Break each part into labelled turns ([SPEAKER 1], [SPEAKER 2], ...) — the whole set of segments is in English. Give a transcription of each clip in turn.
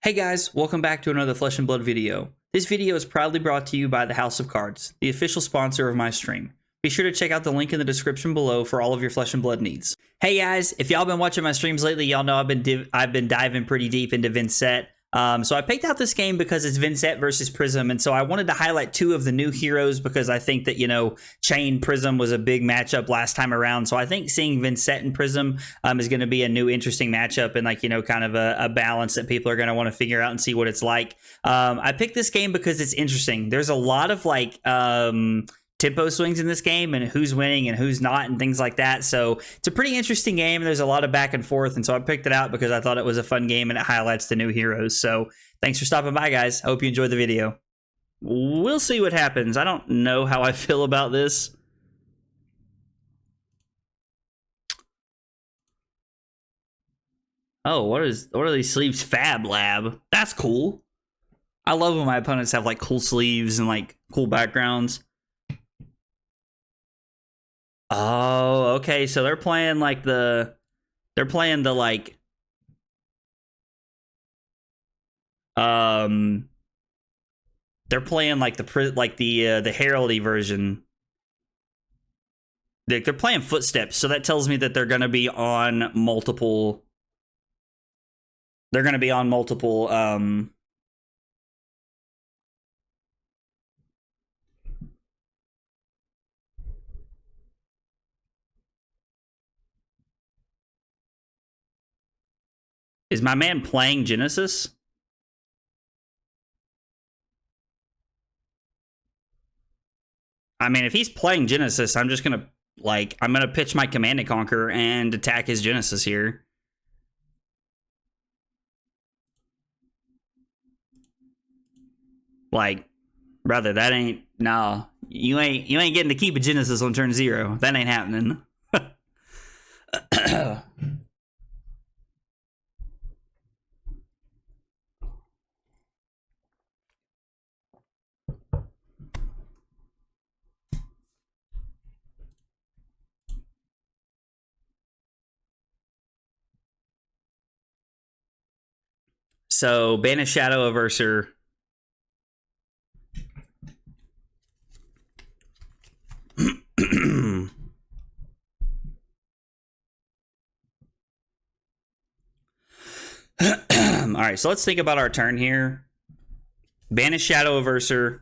[SPEAKER 1] Hey guys, welcome back to another Flesh and Blood video. This video is proudly brought to you by the House of Cards, the official sponsor of my stream. Be sure to check out the link in the description below for all of your Flesh and Blood needs. Hey guys, if y'all been watching my streams lately, y'all know I've been diving pretty deep into Vynnset. So I picked out this game because it's Vynnset versus Prism, and so I wanted to highlight two of the new heroes because I think that, you know, Chain Prism was a big matchup last time around. So I think seeing Vynnset and Prism is going to be a new interesting matchup and, like, you know, kind of a balance that people are going to want to figure out and see what it's like. I picked this game because it's interesting. There's a lot of like tempo swings in this game and who's winning and who's not and things like that. So it's a pretty interesting game. There's a lot of back and forth. And so I picked it out because I thought it was a fun game and it highlights the new heroes. So thanks for stopping by, guys. I hope you enjoyed the video. We'll see what happens. I don't know how I feel about this. Oh, what are these sleeves? Fab Lab. That's cool. I love when my opponents have like cool sleeves and like cool backgrounds. Oh, okay. So they're playing like the they're playing the like they're playing like the heraldy version. They're playing footsteps, so that tells me that they're going to be on multiple Is my man playing Genesis? I mean, if he's playing Genesis, I'm just gonna I'm gonna pitch my Command and Conquer and attack his Genesis here. Like, brother, that ain't you ain't getting to keep a Genesis on turn 0. That ain't happening. So, Banish Shadow of Ursur. Alright, so let's think about our turn here. Banish Shadow of Ursur.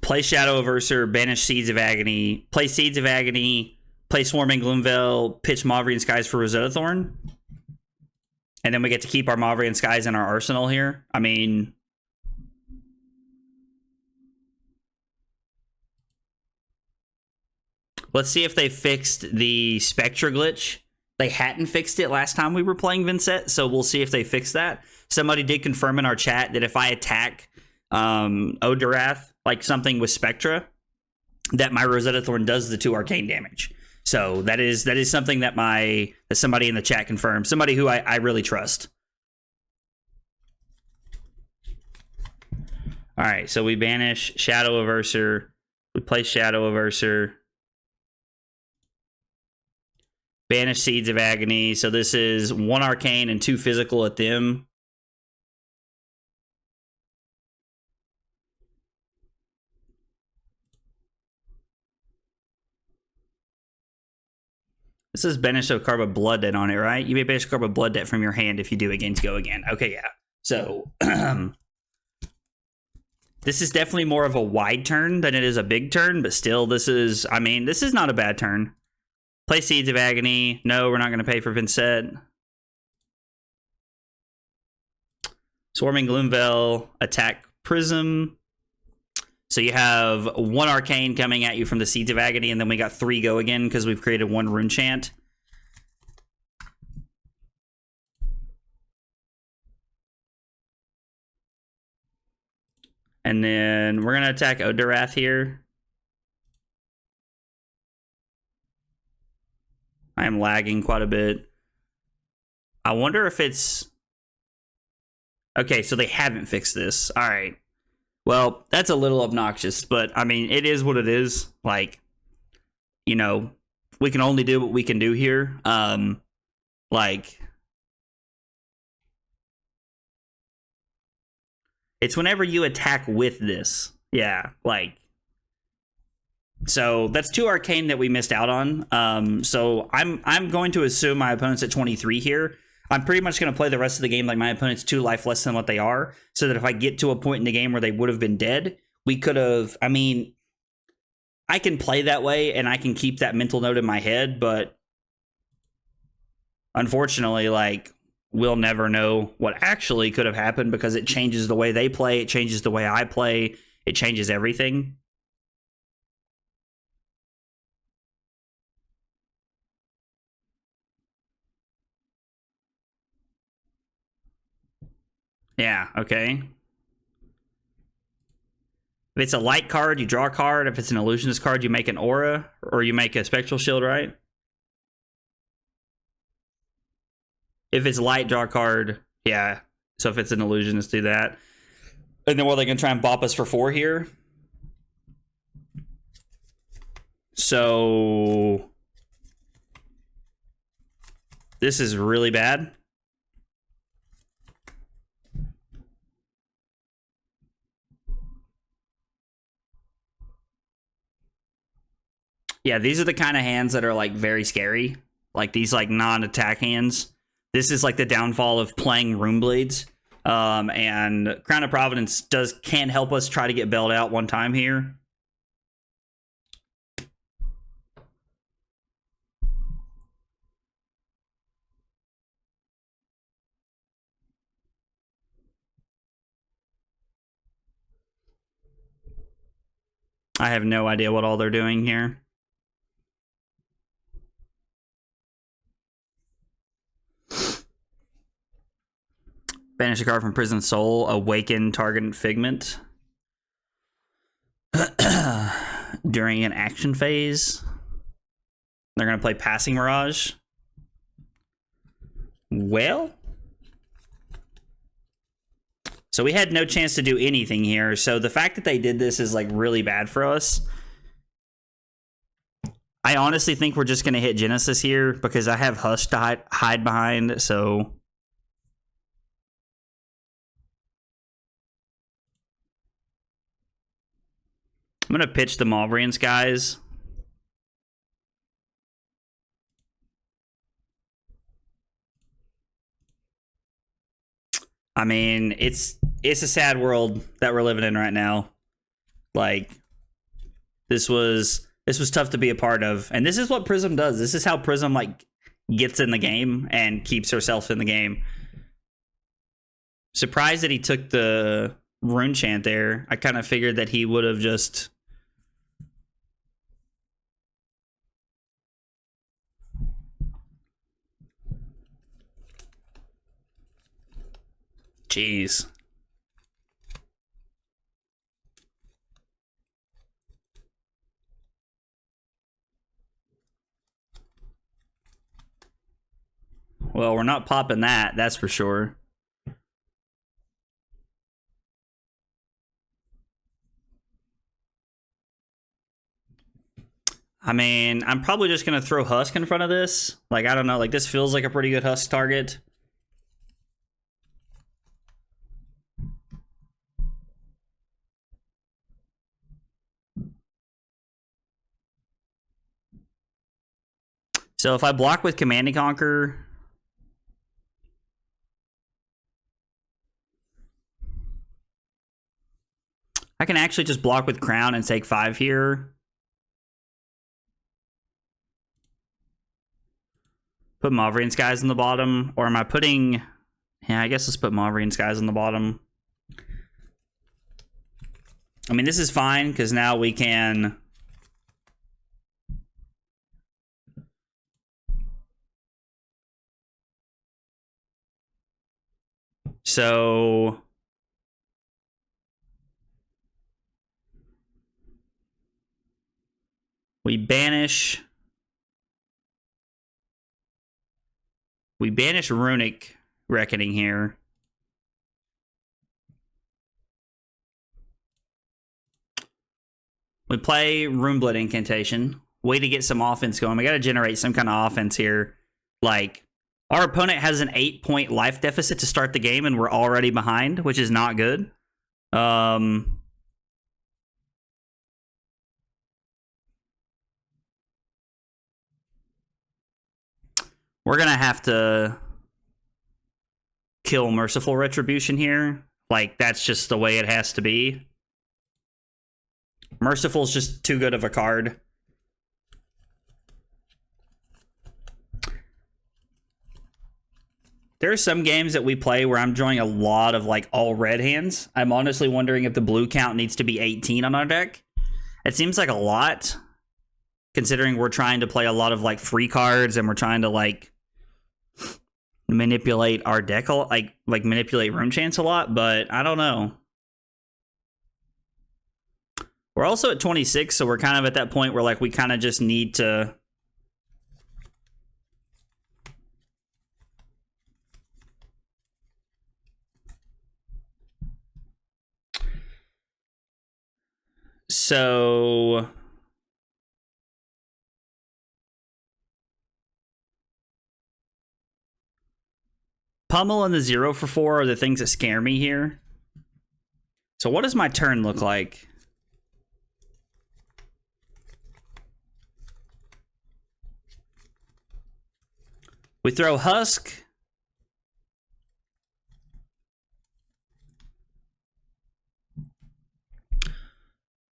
[SPEAKER 1] Play Shadow of Ursur, banish Seeds of Agony. Play Seeds of Agony. Play Swarming Gloomveil. Pitch Mauvrion Skies for Rosetta Thorn. And then we get to keep our Mauvrion Skies in our arsenal here. I mean, let's see if they fixed the Spectra glitch. They hadn't fixed it last time we were playing Vynnset, so we'll see if they fix that. Somebody did confirm in our chat that if I attack Odarath, like something with Spectra, that my Rosetta Thorn does the 2 arcane damage. So that is something that somebody in the chat confirmed. Somebody who I really trust. All right, so we banish Shadow of Ursur. We play Shadow of Ursur. Banish Seeds of Agony. So this is 1 arcane and 2 physical at them. This is banish a card with Blood Debt on it, right? You may banish a card with Blood Debt from your hand if you do against Go Again. Okay, yeah. So this is definitely more of a wide turn than it is a big turn, but still, this is not a bad turn. Play Seeds of Agony. No, we're not going to pay for Vynnset. Swarming Gloomveil. Attack Prism. So you have 1 arcane coming at you from the Seeds of Agony, and then we got 3 Go Again because we've created 1 rune chant. And then we're going to attack Odarath here. I am lagging quite a bit. I wonder if it's... Okay, so they haven't fixed this. All right. Well, that's a little obnoxious, but I mean, it is what it is. Like, you know, we can only do what we can do here. Like, It's whenever you attack with this. Yeah, like... So that's 2 arcane that we missed out on. So I'm going to assume my opponent's at 23 here. I'm pretty much going to play the rest of the game like my opponent's 2 life less than what they are, so that if I get to a point in the game where they would have been dead, we could have... I mean, I can play that way, and I can keep that mental note in my head, but unfortunately, like, we'll never know what actually could have happened because it changes the way they play, it changes the way I play, it changes everything. Yeah, okay. If it's a light card, you draw a card. If it's an illusionist card, you make an aura, or you make a spectral shield, right? If it's light, draw a card. Yeah. So if it's an illusionist, do that. And then what, they can try and bop us for 4 here? So this is really bad. Yeah, these are the kind of hands that are like very scary. Like these like non-attack hands. This is like the downfall of playing Runeblades. And Crown of Providence can help us try to get bailed out one time here. I have no idea what all they're doing here. Banish a card from Prison Soul. Awaken target Figment. During an action phase. They're going to play Passing Mirage. Well. So we had no chance to do anything here. So the fact that they did this is like really bad for us. I honestly think we're just going to hit Genesis here because I have Hush to hide behind. So I'm going to pitch the Mauvrion Skies. I mean, it's a sad world that we're living in right now. Like, this was tough to be a part of. And this is what Prism does. This is how Prism, like, gets in the game and keeps herself in the game. Surprised that he took the Rune Chant there. I kind of figured that he would have just... Jeez. Well, we're not popping that, that's for sure. I mean, I'm probably just going to throw Husk in front of this. Like, I don't know, like this feels like a pretty good Husk target. So if I block with Command and Conquer, I can actually just block with Crown and take 5 here. Put Mauvrion Skies on the bottom, or am I putting... Yeah, I guess let's put Mauvrion Skies on the bottom. I mean, this is fine, because now we can... So... We banish Runic Reckoning here. We play Runeblood Incantation. Way to get some offense going. We got to generate some kind of offense here. Like, our opponent has an 8-point life deficit to start the game, and we're already behind, which is not good. We're gonna have to kill Merciful Retribution here. Like, that's just the way it has to be. Merciful's just too good of a card. There are some games that we play where I'm drawing a lot of, like, all red hands. I'm honestly wondering if the blue count needs to be 18 on our deck. It seems like a lot, considering we're trying to play a lot of, like, free cards and we're trying to, like, manipulate our deck, like manipulate Rune Chance a lot, but I don't know. We're also at 26, so we're kind of at that point where, like, we kind of just need to... So... Pummel and the 0 for 4 are the things that scare me here. So what does my turn look like? We throw Husk.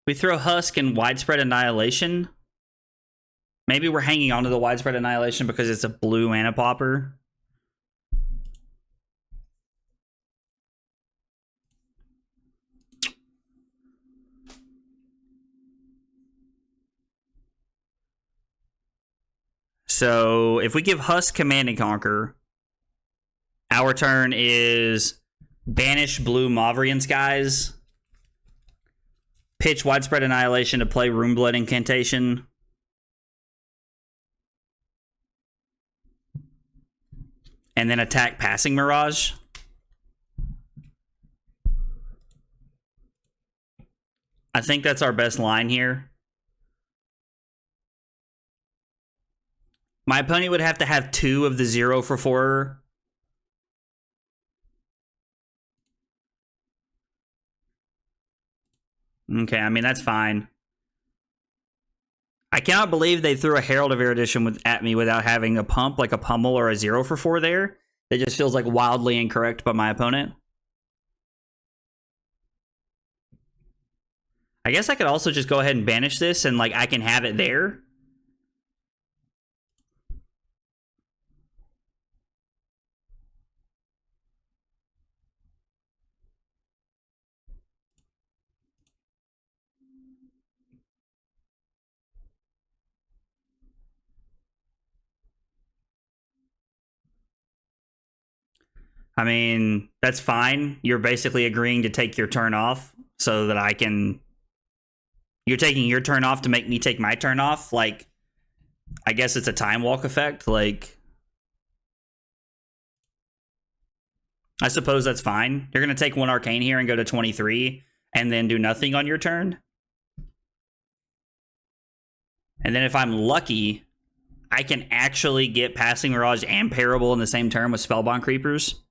[SPEAKER 1] We throw Husk and Widespread Annihilation. Maybe we're hanging on to the Widespread Annihilation because it's a blue mana popper. So if we give Husk Command and Conquer, our turn is banish blue Mauvrion Skies, pitch Widespread Annihilation to play Runeblood Incantation, and then attack Passing Mirage. I think that's our best line here. My opponent would have to have 2 of the 0 for 4. Okay, I mean, that's fine. I cannot believe they threw a Herald of Erudition at me without having a pump, like a pummel or a 0 for 4 there. That just feels like wildly incorrect by my opponent. I guess I could also just go ahead and banish this and, like, I can have it there. I mean, that's fine. You're basically agreeing to take your turn off so that I can... You're taking your turn off to make me take my turn off? Like, I guess it's a time walk effect. Like, I suppose that's fine. You're going to take 1 Arcane here and go to 23 and then do nothing on your turn. And then if I'm lucky, I can actually get Passing Mirage and Parable in the same turn with Spellbound Creepers.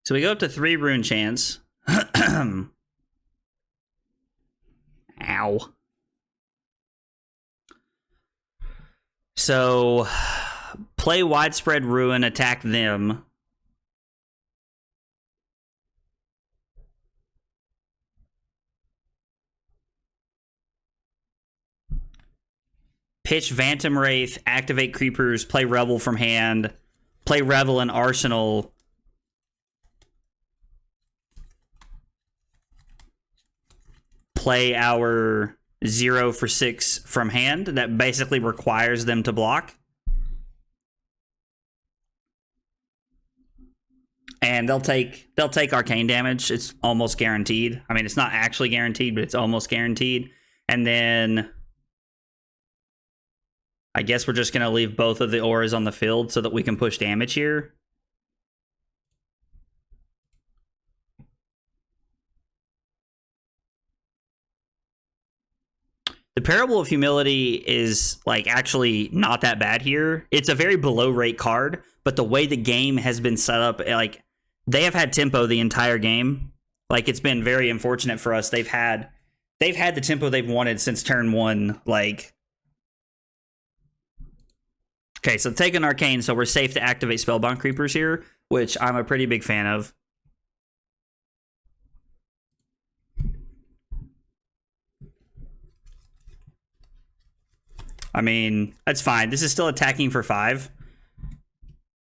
[SPEAKER 1] So we go up to 3 Rune Chance. Ow. So, play Widespread Ruin, attack them. Pitch Vantom Wraith, activate creepers, play Revel from hand, play Revel in Arsenal. Play our 0 for 6 from hand. That basically requires them to block. And they'll take arcane damage. It's almost guaranteed. I mean, it's not actually guaranteed, but it's almost guaranteed. And then I guess we're just going to leave both of the auras on the field so that we can push damage here. The Parable of Humility is like actually not that bad here. It's a very below rate card, but the way the game has been set up, like they have had tempo the entire game. Like it's been very unfortunate for us. They've had the tempo they've wanted since turn 1. Like, okay, so take an arcane, so we're safe to activate Spellbound Creepers here, which I'm a pretty big fan of. I mean, that's fine. This is still attacking for 5.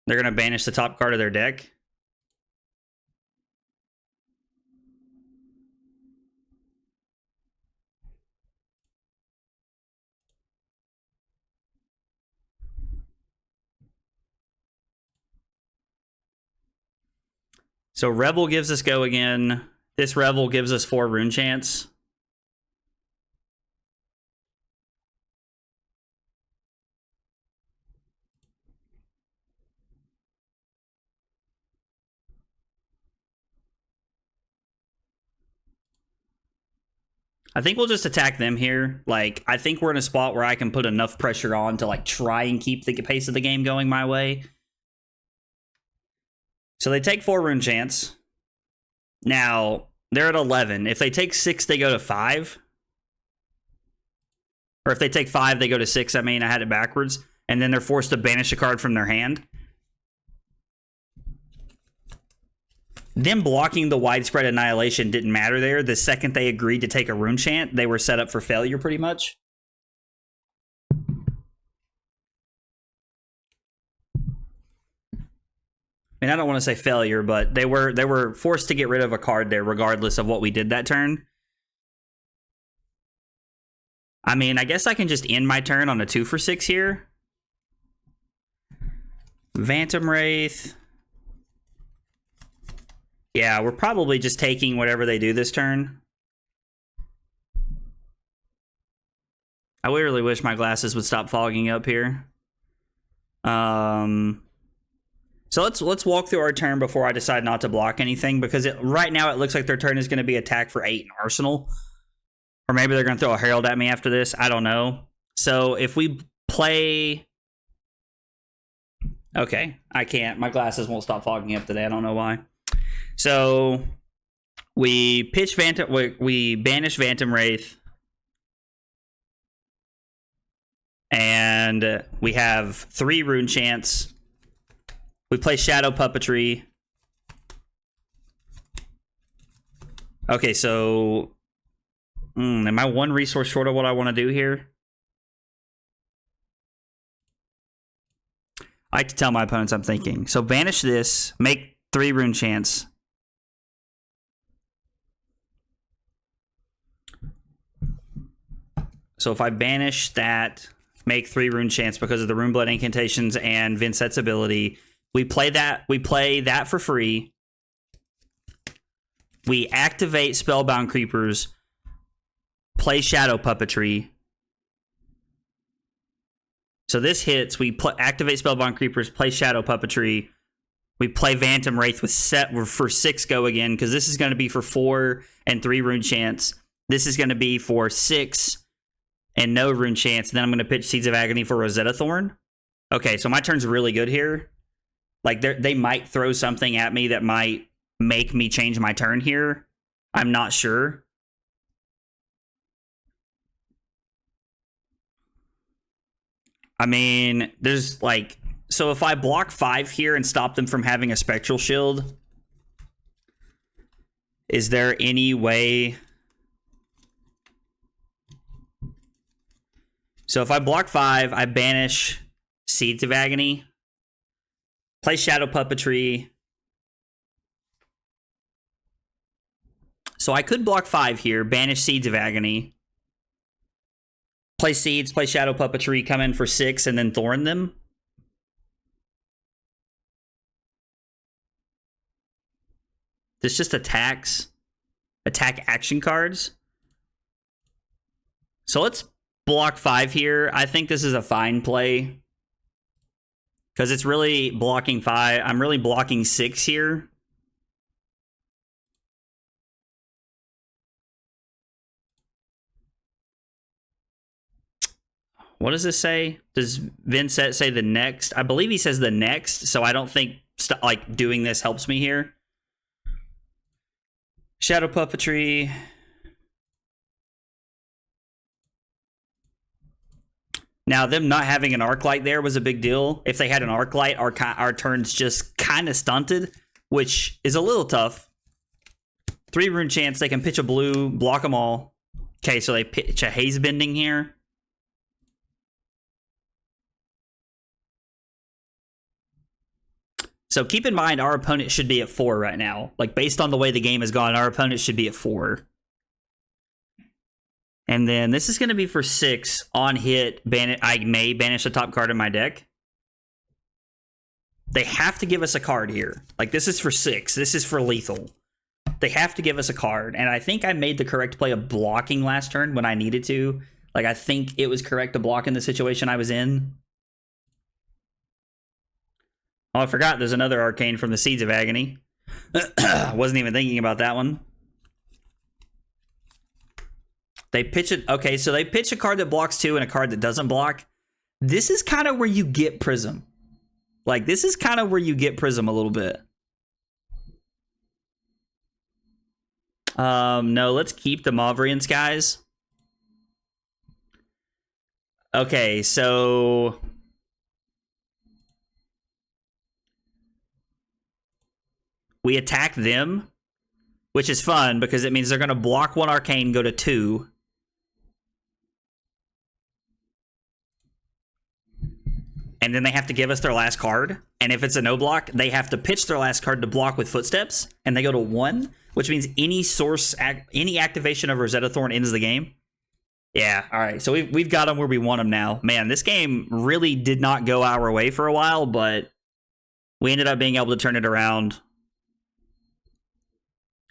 [SPEAKER 1] They're going to banish the top card of their deck. So Revel gives us go again. This Revel gives us 4 rune chance. I think we'll just attack them here. Like, I think we're in a spot where I can put enough pressure on to, like, try and keep the pace of the game going my way. So they take 4 rune chance. Now, they're at 11. If they take 6, they go to 5. Or if they take 5, they go to 6. I mean, I had it backwards. And then they're forced to banish a card from their hand. Them blocking the widespread annihilation didn't matter there. The second they agreed to take a rune chant, they were set up for failure pretty much. I mean, I don't want to say failure, but they were forced to get rid of a card there regardless of what we did that turn. I mean, I guess I can just end my turn on a 2 for 6 here. Vantom Wraith. Yeah, we're probably just taking whatever they do this turn. I really wish my glasses would stop fogging up here. So let's walk through our turn before I decide not to block anything, because right now it looks like their turn is going to be attack for 8 in Arsenal. Or maybe they're going to throw a Herald at me after this. I don't know. So if we play... Okay, I can't. My glasses won't stop fogging up today. I don't know why. So we pitch we banish Vantom Wraith, and we have 3 rune chants. We play Shadow Puppetry. Okay, so am I 1 resource short of what I want to do here? I like to tell my opponents I'm thinking. So banish this, make 3 rune chants. So if I banish that, make 3 rune chants because of the Runeblood Incantations and Vynnset's ability, we play that for free. We activate Spellbound Creepers, play Shadow Puppetry. So this hits, we activate Spellbound Creepers, play Shadow Puppetry. We play Vantom Wraith with set for 6 go again, because this is going to be for 4 and 3 rune chants. This is going to be for 6 and no rune chance. And then I'm going to pitch Seeds of Agony for Rosetta Thorn. Okay, so my turn's really good here. Like, they might throw something at me that might make me change my turn here. I'm not sure. I mean, there's like... So if I block 5 here and stop them from having a Spectral Shield, is there any way... So if I block 5, I banish Seeds of Agony, play Shadow Puppetry. So I could block 5 here, banish Seeds of Agony, play Seeds, play Shadow Puppetry, come in for 6, and then Thorn them. This just attacks. Attack action cards. So let's block 5 here. I think this is a fine play. Because it's really blocking 5. I'm really blocking 6 here. What does this say? Does Vynnset say the next? I believe he says the next, so I don't think like doing this helps me here. Shadow Puppetry. Now, them not having an Arknight there was a big deal. If they had an Arknight, our turn's just kind of stunted, which is a little tough. 3 rune chance, they can pitch a blue, block them all. Okay, so they pitch a Haze Bending here. So keep in mind, our opponent should be at 4 right now. Like, based on the way the game has gone, our opponent should be at 4. And then this is going to be for 6. On hit, I may banish the top card in my deck. They have to give us a card here. Like, this is for 6. This is for lethal. They have to give us a card. And I think I made the correct play of blocking last turn when I needed to. Like, I think it was correct to block in the situation I was in. Oh, I forgot there's another Arcane from the Seeds of Agony. Wasn't even thinking about that one. They pitch it. Okay, so they pitch a card that blocks 2 and a card that doesn't block. This is kind of where you get Prism. Like, this is kind of where you get Prism a little bit. No, let's keep the Mauvrion Skies. Okay, so we attack them, which is fun because it means they're going to block 1 Arcane, go to 2. And then they have to give us their last card. And if it's a no block, they have to pitch their last card to block with Footsteps. And they go to 1, which means any activation of Rosetta Thorn ends the game. Yeah, all right. So we've got them where we want them now. Man, this game really did not go our way for a while, but we ended up being able to turn it around.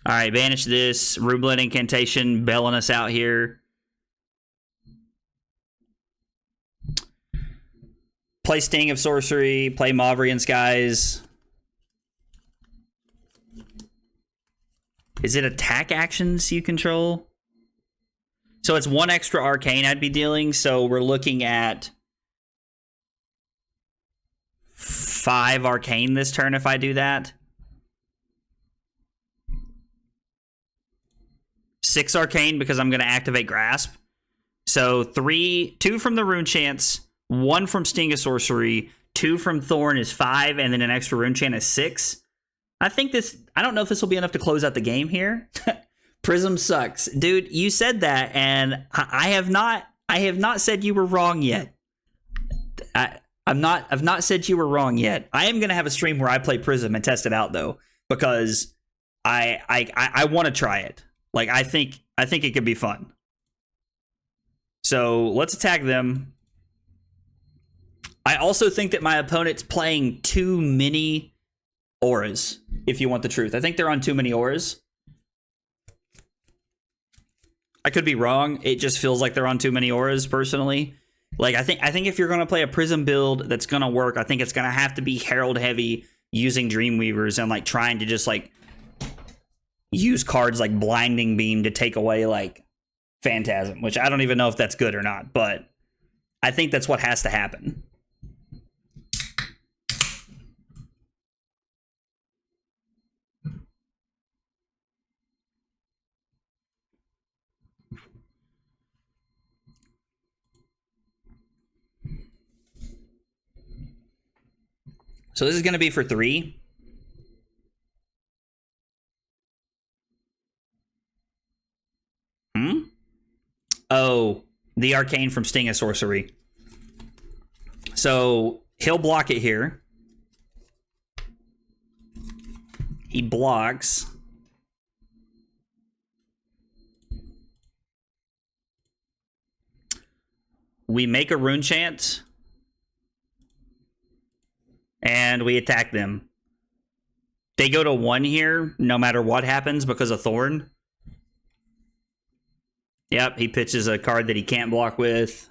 [SPEAKER 1] All right, banish this. Runeblood Incantation bailing us out here. Play Sting of Sorcery. Play Mauvrion Skies. Is it attack actions you control? So it's 1 extra Arcane I'd be dealing. So we're looking at 5 Arcane this turn if I do that. 6 Arcane because I'm going to activate Grasp. So 2 from the Rune Chance, 1 from Sting of Sorcery, 2 from Thorn is 5, and then an extra Rune Chant is 6. I think this, I don't know if this will be enough to close out the game here. Prism sucks. Dude, you said that, and I have not said you were wrong yet. I've not said you were wrong yet. I am going to have a stream where I play Prism and test it out, though, because I want to try it. Like, I think it could be fun. So let's attack them. I also think that my opponent's playing too many auras, if you want the truth. I think they're on too many auras. I could be wrong. It just feels like they're on too many auras, personally. Like, I think if you're going to play a Prism build that's going to work, I think it's going to have to be Herald heavy, using Dreamweavers and, like, trying to just, like, use cards like Blinding Beam to take away, like, Phantasm, which I don't even know if that's good or not, but I think that's what has to happen. So this is going to be for 3. Oh, the Arcane from Sting of Sorcery. So he'll block it here. He blocks. We make a Rune Chant. And we attack them. They go to 1 here, no matter what happens because of Thorn. Yep, he pitches a card that he can't block with.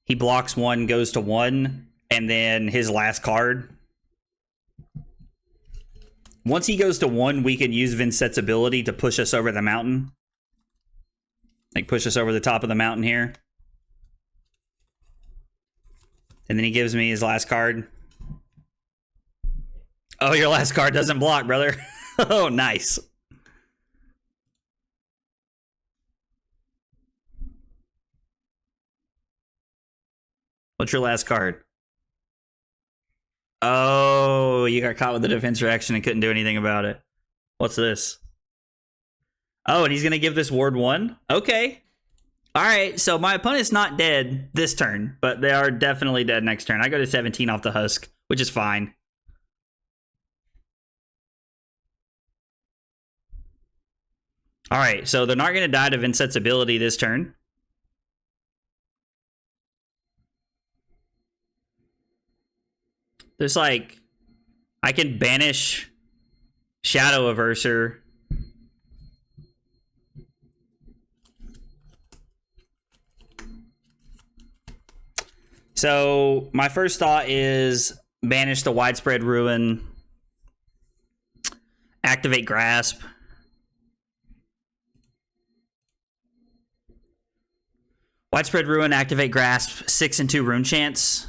[SPEAKER 1] He blocks 1, goes to 1, and then his last card. Once he goes to 1, we can use Vynset's ability to push us over the mountain. Like, push us over the top of the mountain here. And then he gives me his last card. Oh, your last card doesn't block, brother. Oh, nice. What's your last card? Oh, you got caught with the defense reaction and couldn't do anything about it. What's this? Oh, and he's going to give this ward 1? Okay. All right, so my opponent's not dead this turn, but they are definitely dead next turn. I go to 17 off the husk, which is fine. All right, so they're not going to die to Vynset's ability this turn. There's like, I can banish Shadow of Ursur. So my first thought is banish the Widespread Ruin, activate Grasp. Widespread Ruin, activate Grasp, 6 and 2 Rune Chance.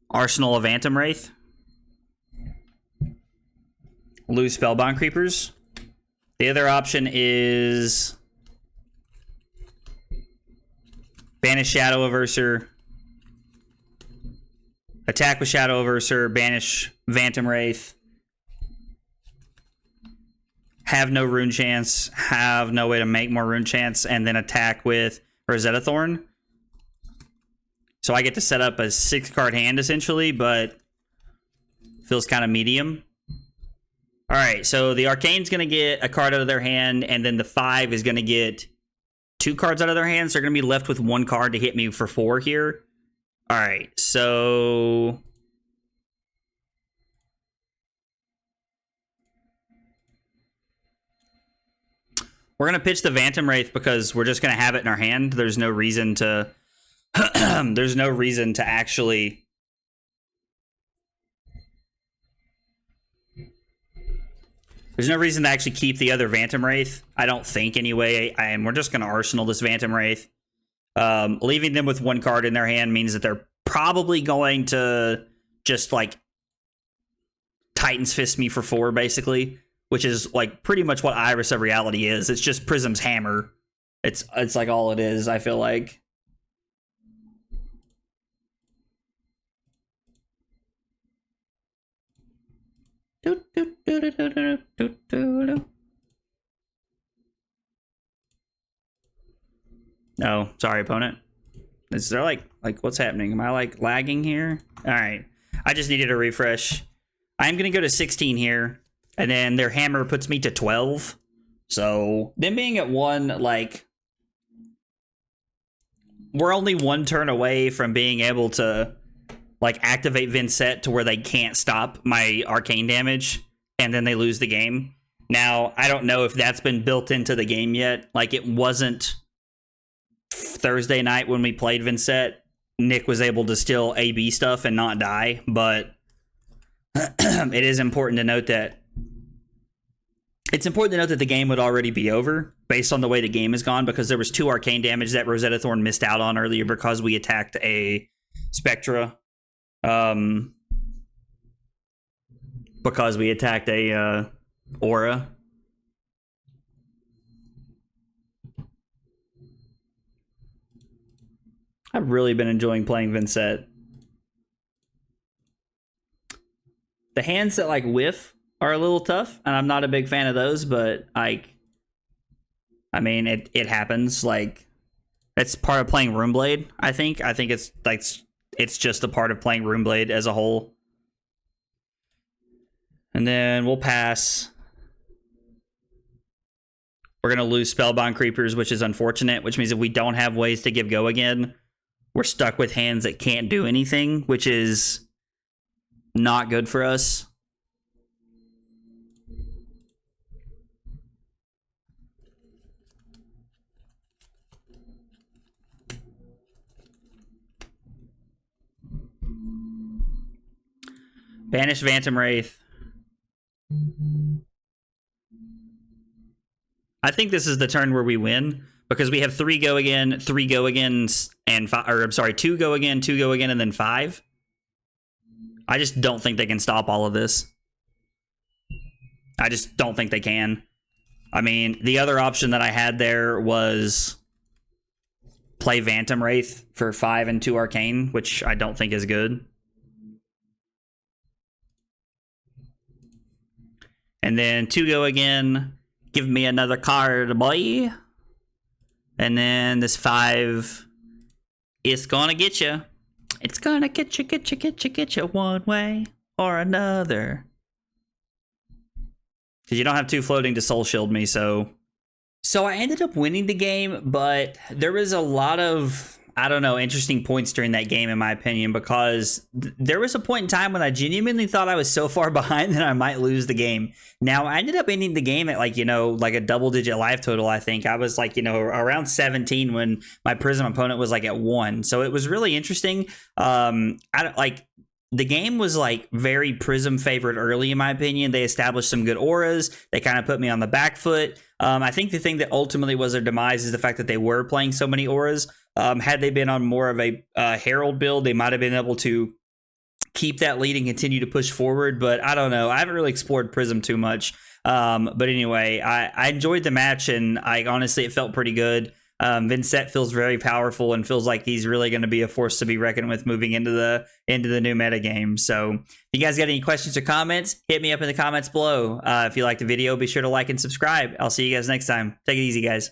[SPEAKER 1] Arsenal of Vantom Wraith. Lose Spellbound Creepers. The other option is banish Shadow of Ursur. Attack with Shadow of Ursur. Banish Vantom Wraith. Have no Rune Chance. Have no way to make more Rune Chance. And then attack with Rosetta Thorn. So I get to set up a 6-card hand, essentially, but feels kind of medium. All right, so the Arcane's going to get a card out of their hand, and then the 5 is going to get 2 cards out of their hands. So they're going to be left with 1 card to hit me for 4 here. All right, so we're going to pitch the Vantom Wraith because we're just going to have it in our hand. There's no reason to... There's no reason to actually... There's no reason to actually keep the other Vantom Wraith. I don't think, anyway. We're just going to Arsenal this Vantom Wraith. Leaving them with 1 card in their hand means that they're probably going to just, like, Titan's Fist me for 4, basically. Which is, like, pretty much what Iris of Reality is. It's just Prism's hammer. It's like, all it is, I feel like. No, sorry, opponent. Is there like what's happening? Am I like lagging here? All right, I just needed a refresh. I'm gonna go to 16 here, and then their hammer puts me to 12. So them being at 1, like, we're only 1 turn away from being able to, like, activate Vynnset to where they can't stop my arcane damage, and then they lose the game. Now, I don't know if that's been built into the game yet. Like, it wasn't Thursday night when we played Vynnset. Nick was able to still AB stuff and not die, but it is important to note that the game would already be over based on the way the game has gone, because there was 2 arcane damage that Rosetta Thorn missed out on earlier because we attacked a Spectra. Because we attacked a Aura. I've really been enjoying playing Vynnset. The hands that, like, whiff are a little tough, and I'm not a big fan of those, but, like, I mean, it happens. Like, it's part of playing Runeblade, I think. I think it's, like, it's just a part of playing Runeblade as a whole. And then we'll pass. We're going to lose Spellbound Creepers, which is unfortunate, which means if we don't have ways to give go again, we're stuck with hands that can't do anything, which is not good for us. Banish Vantom Wraith. I think this is the turn where we win, because we have 3 go again, 3 go agains, and 5, or I'm sorry, 2 go again, 2 go again, and then 5. I just don't think they can stop all of this. I just don't think they can. I mean, the other option that I had there was play Vantom Wraith for 5 and 2 Arcane, which I don't think is good. And then 2 go again, give me another card, boy. And then this 5, it's gonna get you. It's gonna get you one way or another. Because you don't have 2 floating to soul shield me, so I ended up winning the game, but there was a lot of, I don't know, interesting points during that game, in my opinion, because there was a point in time when I genuinely thought I was so far behind that I might lose the game. Now, I ended up ending the game at, like, you know, like a double-digit life total, I think. I was, like, you know, around 17 when my Prism opponent was, like, at 1. So it was really interesting. The game was, like, very Prism favored early, in my opinion. They established some good auras. They kind of put me on the back foot. I think the thing that ultimately was their demise is the fact that they were playing so many auras. Had they been on more of a Herald build, they might have been able to keep that lead and continue to push forward. But I don't know. I haven't really explored Prism too much. But anyway, I enjoyed the match, and honestly, it felt pretty good. Vynnset feels very powerful and feels like he's really going to be a force to be reckoned with moving into the new meta game. So if you guys got any questions or comments, hit me up in the comments below. If you liked the video, be sure to like and subscribe. I'll see you guys next time. Take it easy, guys.